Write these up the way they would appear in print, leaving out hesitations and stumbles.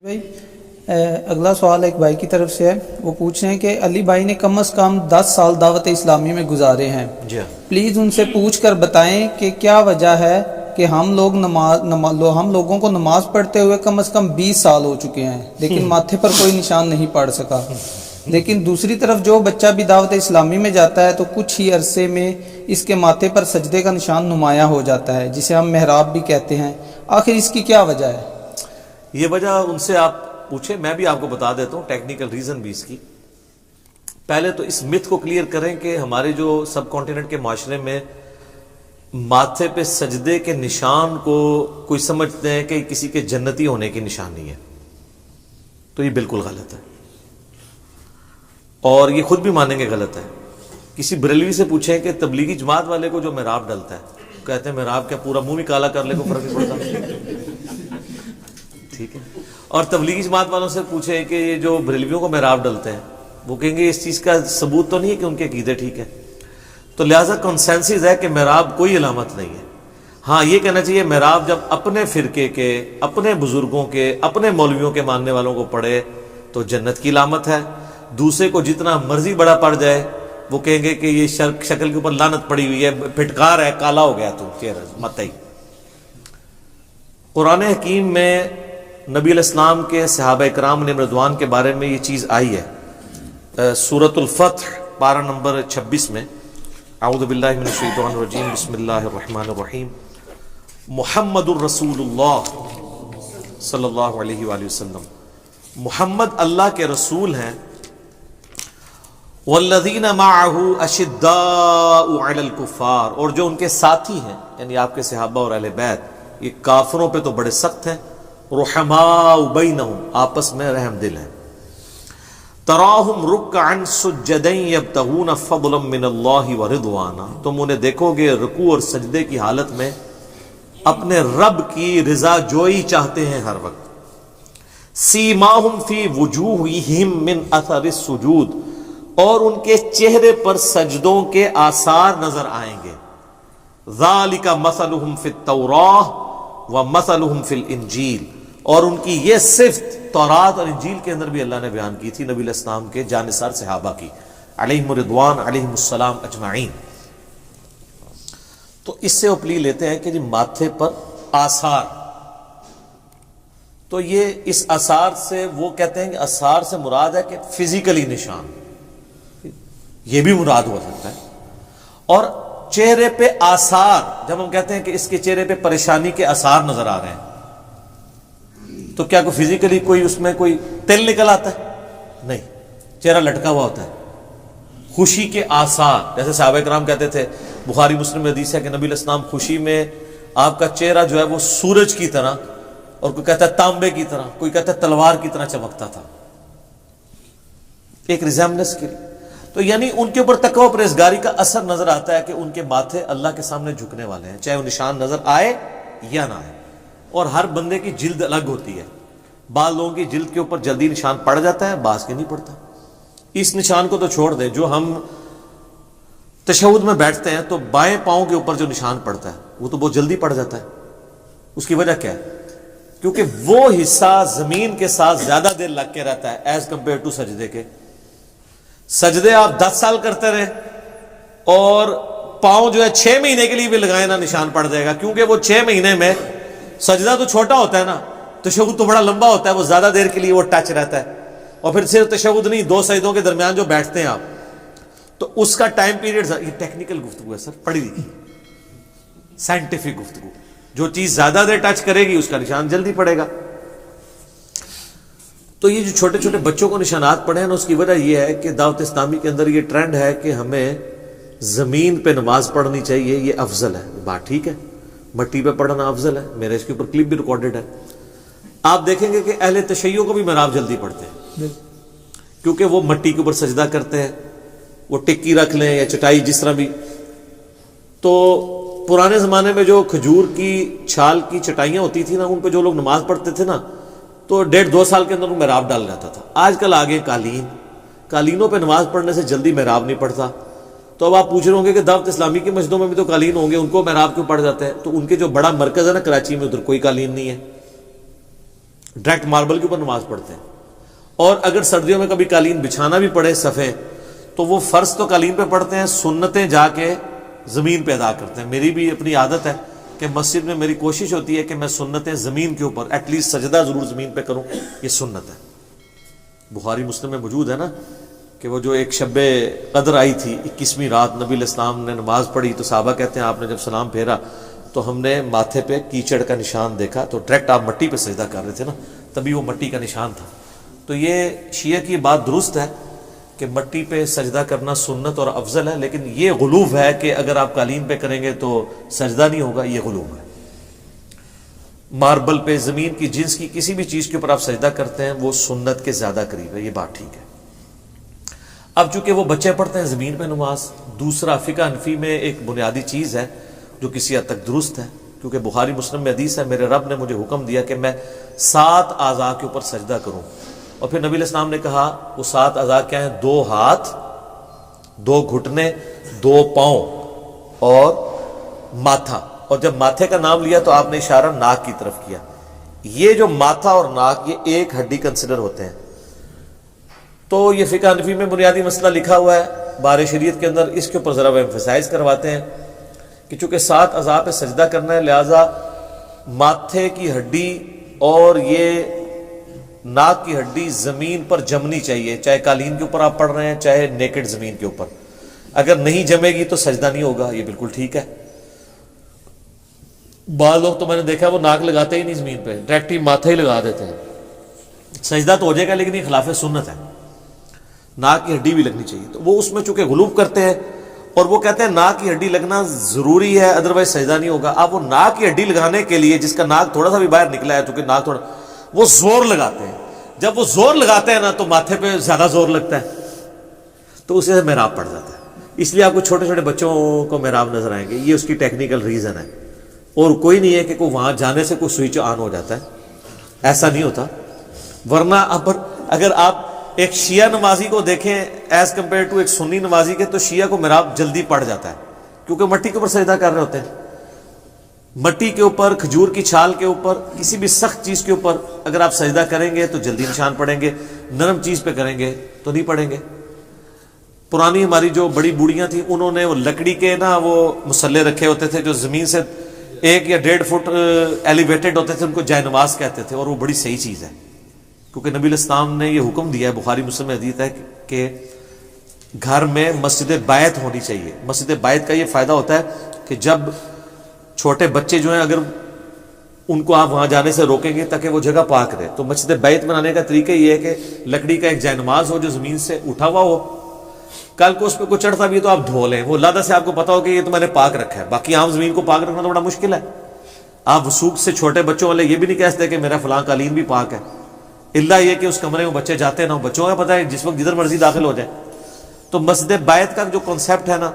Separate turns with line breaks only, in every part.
بھائی اگلا سوال ایک بھائی کی طرف سے ہے، وہ پوچھ رہے ہیں کہ علی بھائی نے کم از کم 10 سال دعوت اسلامی میں گزارے ہیں،
جی ہاں،
پلیز ان سے پوچھ کر بتائیں کہ کیا وجہ ہے کہ ہم لوگوں کو نماز پڑھتے ہوئے کم از کم 20 سال ہو چکے ہیں لیکن ماتھے پر کوئی نشان نہیں پڑ سکا، لیکن دوسری طرف جو بچہ بھی دعوت اسلامی میں جاتا ہے تو کچھ ہی عرصے میں اس کے ماتھے پر سجدے کا نشان نمایاں ہو جاتا ہے جسے ہم محراب بھی کہتے ہیں، آخر اس کی کیا وجہ ہے؟
یہ وجہ ان سے آپ پوچھیں، میں بھی آپ کو بتا دیتا ہوں ٹیکنیکل ریزن بھی اس کی۔ پہلے تو اس متھ کو کلیئر کریں کہ ہمارے جو سب کانٹیننٹ کے معاشرے میں ماتھے پہ سجدے کے نشان کو کوئی سمجھتے ہیں کہ کسی کے جنتی ہونے کی نشانی ہے، تو یہ بالکل غلط ہے، اور یہ خود بھی مانیں گے غلط ہے۔ کسی بریلوی سے پوچھیں کہ تبلیغی جماعت والے کو جو محراب ڈلتا ہے، کہتے ہیں محراب کیا پورا منہ بھی کالا کر لے کو فرق نہیں پڑتا، ٹھیک ہے۔ اور تبلیغی جماعت والوں سے پوچھیں کہ یہ جو بریلویوں کو محراب ڈلتے ہیں، وہ کہیں گے اس چیز کا ثبوت تو نہیں ہے کہ ان کے عقیدے ٹھیک ہے، تو لہٰذا کنسنسس ہے کہ محراب کوئی علامت نہیں ہے۔ ہاں یہ کہنا چاہیے محراب جب اپنے فرقے کے، اپنے بزرگوں کے، اپنے مولویوں کے ماننے والوں کو پڑھے تو جنت کی علامت ہے، دوسرے کو جتنا مرضی بڑا پڑ جائے وہ کہیں گے کہ یہ شکل کے اوپر لعنت پڑی ہوئی ہے، پھٹکار ہے، کالا ہو گیا تو چہرہ مت ہی۔ قرآن حکیم میں نبی علیہ السلام کے صحابہ کرام علیہم رضوان کے بارے میں یہ چیز آئی ہے، سورۃ الفتح پارہ نمبر 26 میں، اعوذ باللہ من الشیطان الرجیم، بسم اللہ الرحمن الرحیم، محمد الرسول اللہ صلی اللہ علیہ وآلہ وسلم، محمد اللہ کے رسول ہیں، والذین معہ اشداء علی الکفار، اور جو ان کے ساتھی ہیں یعنی آپ کے صحابہ اور اہل بیت، یہ کافروں پہ تو بڑے سخت ہیں، رحماء بینہم، آپس میں رحم دل ہیں، تراہم رکعا سجدا یبتغون فضلا من اللہ ورضوانا، تم انہیں دیکھو گے رکوع اور سجدے کی حالت میں اپنے رب کی رضا جوئی چاہتے ہیں ہر وقت، سیماہم فی وجوہہم من اثر السجود، اور ان کے چہرے پر سجدوں کے آثار نظر آئیں گے، ذالک مثلہم فی التوراۃ ومثلہم فی الانجیل، اور ان کی یہ صفت تورات اور انجیل کے اندر بھی اللہ نے بیان کی تھی نبی علیہ السلام کے جانثار صحابہ کی علیہم رضوان علیہم السلام اجمعین۔ تو اس سے اپلی لیتے ہیں کہ جی ماتھے پر آثار، تو یہ اس آثار سے وہ کہتے ہیں کہ آثار سے مراد ہے کہ فزیکلی نشان، یہ بھی مراد ہو سکتا ہے، اور چہرے پہ آثار، جب ہم کہتے ہیں کہ اس کے چہرے پہ پریشانی کے آثار نظر آ رہے ہیں تو کیا کوئی فزیکلی کوئی اس میں کوئی تل نکل آتا ہے؟ نہیں، چہرہ لٹکا ہوا ہوتا ہے۔ خوشی کے آثار، جیسے صحابہ کرام کہتے تھے، بخاری مسلم میں حدیث ہے کہ نبی علیہ السلام خوشی میں آپ کا چہرہ جو ہے وہ سورج کی طرح، اور کوئی کہتا ہے تانبے کی طرح، کوئی کہتا ہے تلوار کی طرح چمکتا تھا، ایک ریزیمبلنس کے لیے۔ تو یعنی ان کے اوپر تقوی پرہیزگاری کا اثر نظر آتا ہے کہ ان کے ماتھے اللہ کے سامنے جھکنے والے ہیں، چاہے وہ نشان نظر آئے یا نہ آئے۔ اور ہر بندے کی جلد الگ ہوتی ہے، بعض لوگوں کی جلد کے اوپر جلدی نشان پڑ جاتا ہے، بعض کے نہیں پڑتا۔ اس نشان کو تو چھوڑ دیں، جو ہم تشہد میں بیٹھتے ہیں تو بائیں پاؤں کے اوپر جو نشان پڑتا ہے وہ تو بہت جلدی پڑ جاتا ہے، اس کی وجہ کیا ہے؟ کیونکہ وہ حصہ زمین کے ساتھ زیادہ دیر لگ کے رہتا ہے ایز کمپیئر ٹو سجدے کے۔ سجدے آپ 10 سال کرتے رہے اور پاؤں جو ہے 6 مہینے کے لیے بھی لگائے نا، نشان پڑ جائے گا، کیونکہ وہ 6 مہینے میں سجدہ تو چھوٹا ہوتا ہے نا، تشہد تو بڑا لمبا ہوتا ہے، وہ زیادہ دیر کے لیے وہ ٹچ رہتا ہے، اور پھر صرف تشہد نہیں، 2 سجدوں کے درمیان جو بیٹھتے ہیں آپ، تو اس کا ٹائم پیریڈ، یہ ٹیکنیکل گفتگو ہے سر، پڑھی لکھی سائنٹیفک گفتگو، جو چیز زیادہ دیر ٹچ کرے گی اس کا نشان جلدی پڑے گا۔ تو یہ جو چھوٹے چھوٹے بچوں کو نشانات پڑے ہیں نا، اس کی وجہ یہ ہے کہ دعوت اسلامی کے اندر یہ ٹرینڈ ہے کہ ہمیں زمین پہ نماز پڑھنی چاہیے، یہ افضل ہے، بات ٹھیک ہے، مٹی پہ پڑھنا افضل ہے، میرے اس کے اوپر کلپ بھی ریکارڈڈ ہے۔ آپ دیکھیں گے کہ اہل تشیع کو بھی محراب جلدی پڑھتے ہیں، کیونکہ وہ مٹی کے اوپر سجدہ کرتے ہیں، وہ ٹکی رکھ لیں یا چٹائی جس طرح بھی۔ تو پرانے زمانے میں جو کھجور کی چھال کی چٹائیاں ہوتی تھیں نا، ان پہ جو لوگ نماز پڑھتے تھے نا، تو 1.5-2 سال کے اندر وہ محراب ڈال جاتا تھا۔ آج کل آگے قالینوں پہ نماز پڑھنے سے جلدی محراب نہیں پڑتا۔ تو اب آپ پوچھ رہے ہوں گے کہ دعوت اسلامی کی مسجدوں میں بھی تو قالین ہوں گے، ان کو محراب کیوں پڑ جاتے ہیں؟ تو ان کے جو بڑا مرکز ہے نا کراچی میں، ادھر کوئی قالین نہیں ہے، ڈائریکٹ ماربل کے اوپر نماز پڑھتے ہیں. اور اگر سردیوں میں کبھی قالین بچھانا بھی پڑے صفے تو وہ فرض تو قالین پہ پڑھتے ہیں, سنتیں جا کے زمین پہ ادا کرتے ہیں. میری بھی اپنی عادت ہے کہ مسجد میں میری کوشش ہوتی ہے کہ میں سنتیں زمین کے اوپر ایٹ لیسٹ سجدہ ضرور زمین پہ کروں, یہ سنت ہے. بخاری مسلم میں موجود ہے نا کہ وہ جو ایک شب قدر آئی تھی 21ویں رات, نبی علیہ السلام نے نماز پڑھی تو صحابہ کہتے ہیں آپ نے جب سلام پھیرا تو ہم نے ماتھے پہ کیچڑ کا نشان دیکھا, تو ڈائریکٹ آپ مٹی پہ سجدہ کر رہے تھے نا, تبھی وہ مٹی کا نشان تھا. تو یہ شیعہ کی بات درست ہے کہ مٹی پہ سجدہ کرنا سنت اور افضل ہے, لیکن یہ غلوف ہے کہ اگر آپ قالین پہ کریں گے تو سجدہ نہیں ہوگا, یہ غلوف ہے. ماربل پہ, زمین کی جنس کی کسی بھی چیز کے اوپر آپ سجدہ کرتے ہیں وہ سنت کے زیادہ قریب ہے, یہ بات ٹھیک ہے. اب چونکہ وہ بچے پڑھتے ہیں زمین پہ نماز, دوسرا فقہ حنفی میں ایک بنیادی چیز ہے جو کسی حد تک درست ہے, کیونکہ بخاری مسلم میں حدیث ہے میرے رب نے مجھے حکم دیا کہ میں 7 اعضاء کے اوپر سجدہ کروں. اور پھر نبی علیہ السلام نے کہا وہ 7 اعضاء کیا ہیں, 2 ہاتھ, 2 گھٹنے, 2 پاؤں اور ماتھا. اور جب ماتھے کا نام لیا تو آپ نے اشارہ ناک کی طرف کیا. یہ جو ماتھا اور ناک یہ ایک ہڈی کنسیڈر ہوتے ہیں. تو یہ فقہ حنفی میں بنیادی مسئلہ لکھا ہوا ہے بار شریعت کے اندر, اس کے اوپر ذرا وہ ایمفسائز کرواتے ہیں کہ چونکہ 7 اعضاء پہ سجدہ کرنا ہے لہذا ماتھے کی ہڈی اور یہ ناک کی ہڈی زمین پر جمنی چاہیے, چاہے قالین کے اوپر آپ پڑھ رہے ہیں چاہے نیکڈ زمین کے اوپر. اگر نہیں جمے گی تو سجدہ نہیں ہوگا, یہ بالکل ٹھیک ہے. بعض لوگ تو میں نے دیکھا وہ ناک لگاتے ہی نہیں زمین پہ, ڈائریکٹ ہی ماتھا ہی لگا دیتے ہیں. سجدہ تو ہو جائے گا لیکن یہ خلاف سنت ہے, ناک کی ہڈی بھی لگنی چاہیے. تو وہ اس میں چونکہ غلوف کرتے ہیں اور وہ کہتے ہیں ناک کی ہڈی لگنا ضروری ہے ادروائز سجدہ نہیں ہوگا. اب وہ ناک کی ہڈی لگانے کے لیے جس کا ناک تھوڑا سا بھی باہر نکلا ہے, چونکہ ناک تھوڑا, وہ زور لگاتے ہیں. جب وہ زور لگاتے ہیں نا تو ماتھے پہ زیادہ زور لگتا ہے, تو اسے محراب پڑ جاتا ہے. اس لیے آپ کو چھوٹے چھوٹے بچوں کو محراب نظر آئیں گے, یہ اس کی ٹیکنیکل ریزن ہے. اور کوئی نہیں ہے کہ کوئی وہاں جانے سے کوئی سوئچ آن ہو جاتا ہے, ایسا نہیں ہوتا. ورنہ اگر آپ ایک شیعہ نمازی کو دیکھیں ایز کمپیئر ٹو ایک سنی نمازی کے, تو شیعہ کو محراب جلدی پڑ جاتا ہے کیونکہ مٹی کے اوپر سجدہ کر رہے ہوتے ہیں. مٹی کے اوپر, کھجور کی چھال کے اوپر, کسی بھی سخت چیز کے اوپر اگر آپ سجدہ کریں گے تو جلدی نشان پڑیں گے, نرم چیز پہ کریں گے تو نہیں پڑیں گے. پرانی ہماری جو بڑی بوڑھیاں تھیں انہوں نے وہ لکڑی کے نا وہ مسلے رکھے ہوتے تھے جو زمین سے 1 یا 1.5 فٹ ایلیویٹڈ ہوتے تھے, ان کو جائے نماز کہتے تھے, اور وہ بڑی صحیح چیز ہے کیونکہ نبی علیہ السلام نے یہ حکم دیا ہے, بخاری مسلم میں حدیث ہے کہ گھر میں مسجد بیت ہونی چاہیے. مسجد بیت کا یہ فائدہ ہوتا ہے کہ جب چھوٹے بچے جو ہیں اگر ان کو آپ وہاں جانے سے روکیں گے تاکہ وہ جگہ پاک رہے, تو مسجد بیت بنانے کا طریقہ یہ ہے کہ لکڑی کا ایک جائے نماز ہو جو زمین سے اٹھا ہوا ہو, کل کو اس پہ کوئی چڑھتا بھی تو آپ دھو لیں, وہ لادہ سے آپ کو پتا ہو کہ یہ تو میں نے پاک رکھا ہے. باقی عام زمین کو پاک رکھنا تو بڑا مشکل ہے. آپ وسوق سے چھوٹے بچوں والے یہ بھی نہیں کہہ سکتے کہ میرا فلاں قالین بھی پاک ہے, اللہ یہ کہ اس کمرے میں بچے جاتے ہیں نا, بچوں کا پتہ ہے جس وقت جدھر مرضی داخل ہو جائے. تو مسجد بیت کا جو کنسیپٹ ہے نا,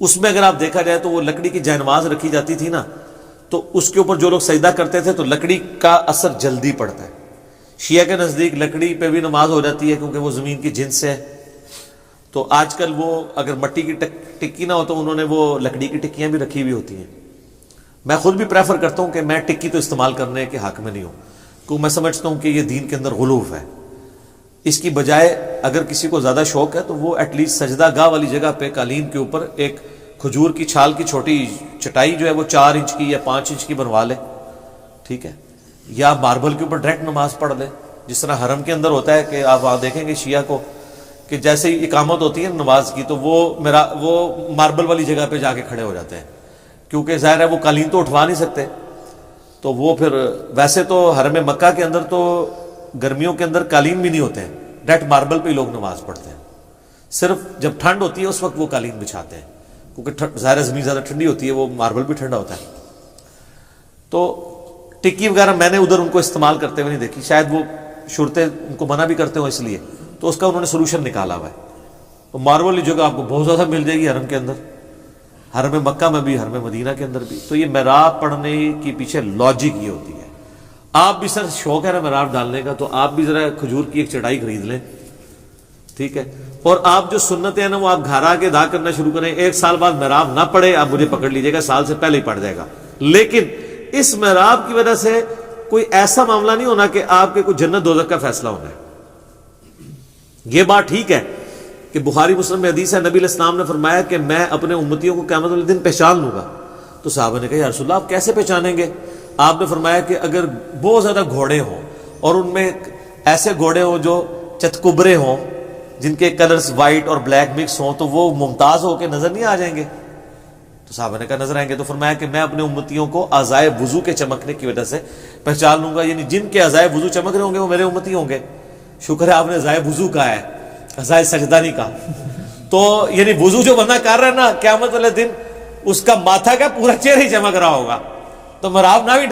اس میں اگر آپ دیکھا جائے تو وہ لکڑی کی جائے نماز رکھی جاتی تھی نا, تو اس کے اوپر جو لوگ سجدہ کرتے تھے تو لکڑی کا اثر جلدی پڑتا ہے. شیعہ کے نزدیک لکڑی پہ بھی نماز ہو جاتی ہے کیونکہ وہ زمین کی جنس ہے. تو آج کل وہ اگر مٹی کی ٹکی نہ ہو تو انہوں نے وہ لکڑی کی ٹکیاں بھی رکھی ہوئی ہوتی ہیں. میں خود بھی پریفر کرتا ہوں کہ میں ٹکی تو استعمال کرنے کے حق میں نہیں ہوں, کیونکہ میں سمجھتا ہوں کہ یہ دین کے اندر غلوف ہے. اس کی بجائے اگر کسی کو زیادہ شوق ہے تو وہ ایٹ لیسٹ سجدہ گاہ والی جگہ پہ قالین کے اوپر ایک کھجور کی چھال کی چھوٹی چٹائی جو ہے وہ 4 انچ کی یا 5 انچ کی بنوا لے, ٹھیک ہے, یا ماربل کے اوپر ڈائریکٹ نماز پڑھ لے. جس طرح حرم کے اندر ہوتا ہے کہ آپ وہاں دیکھیں گے شیعہ کو کہ جیسے ہی اقامت ہوتی ہے نماز کی تو وہ ماربل والی جگہ پہ جا کے کھڑے ہو جاتے ہیں, کیونکہ ظاہر ہے وہ قالین تو اٹھوا نہیں سکتے. تو وہ پھر ویسے تو حرم مکہ کے اندر تو گرمیوں کے اندر قالین بھی نہیں ہوتے ہیں, ڈائریکٹ ماربل پہ ہی لوگ نماز پڑھتے ہیں. صرف جب ٹھنڈ ہوتی ہے اس وقت وہ قالین بچھاتے ہیں, کیونکہ ظاہر زمین زیادہ ٹھنڈی ہوتی ہے, وہ ماربل بھی ٹھنڈا ہوتا ہے. تو ٹکی وغیرہ میں نے ادھر ان کو استعمال کرتے ہوئے نہیں دیکھی, شاید وہ شرطیں ان کو منع بھی کرتے ہوں اس لیے, تو اس کا انہوں نے سولوشن نکالا ہوا ہے. تو ماربل والی جگہ آپ کو بہت زیادہ مل جائے گی حرم کے اندر, حرم مکہ میں بھی, حرم مدینہ کے اندر بھی. تو یہ محراب پڑھنے کی پیچھے لاجک یہ ہوتی ہے. آپ بھی سر شوق ہے نا محراب ڈالنے کا, تو آپ بھی ذرا کھجور کی ایک چٹائی خرید لیں, ٹھیک ہے, اور آپ جو سنتیں ہیں نا وہ آپ گھر آ کے ادا کرنا شروع کریں. 1 سال بعد محراب نہ پڑے آپ مجھے پکڑ لیجیے گا, سال سے پہلے ہی پڑ جائے گا. لیکن اس محراب کی وجہ سے کوئی ایسا معاملہ نہیں ہونا کہ آپ کے کوئی جنت دوزخ کا فیصلہ ہونا ہے. یہ بات ٹھیک ہے کہ بخاری مسلم میں حدیث ہے، نبی علیہ السلام نے فرمایا کہ میں اپنے امتیوں کو قیامت والے دن پہچان لوں گا. تو صحابہ نے کہا یا رسول اللہ آپ کیسے پہچانیں گے؟ آپ نے فرمایا کہ اگر بہت زیادہ گھوڑے ہوں اور ان میں ایسے گھوڑے ہوں جو چتکبرے ہوں، جن کے کلرز وائٹ اور بلیک مکس ہوں، تو وہ ممتاز ہو کے نظر نہیں آ جائیں گے؟ تو صحابہ نے کہا نظر آئیں گے. تو فرمایا کہ میں اپنے امتیوں کو اعضائے وضو کے چمکنے کی وجہ سے پہچان لوں گا، یعنی جن کے اعضائے وضو چمک رہے ہوں گے وہ میرے امتی ہوں گے. شکر ہے آپ نے اعضائے وضو کہا ہے، اعضائے سجدہ نہیں کہا. تو یعنی وضو جو بندہ کر رہا ہے نا، قیامت والے دن اس کا ماتھا کا پورا چہرہ ہی چمک رہا ہوگا. تو مراب نہ بھی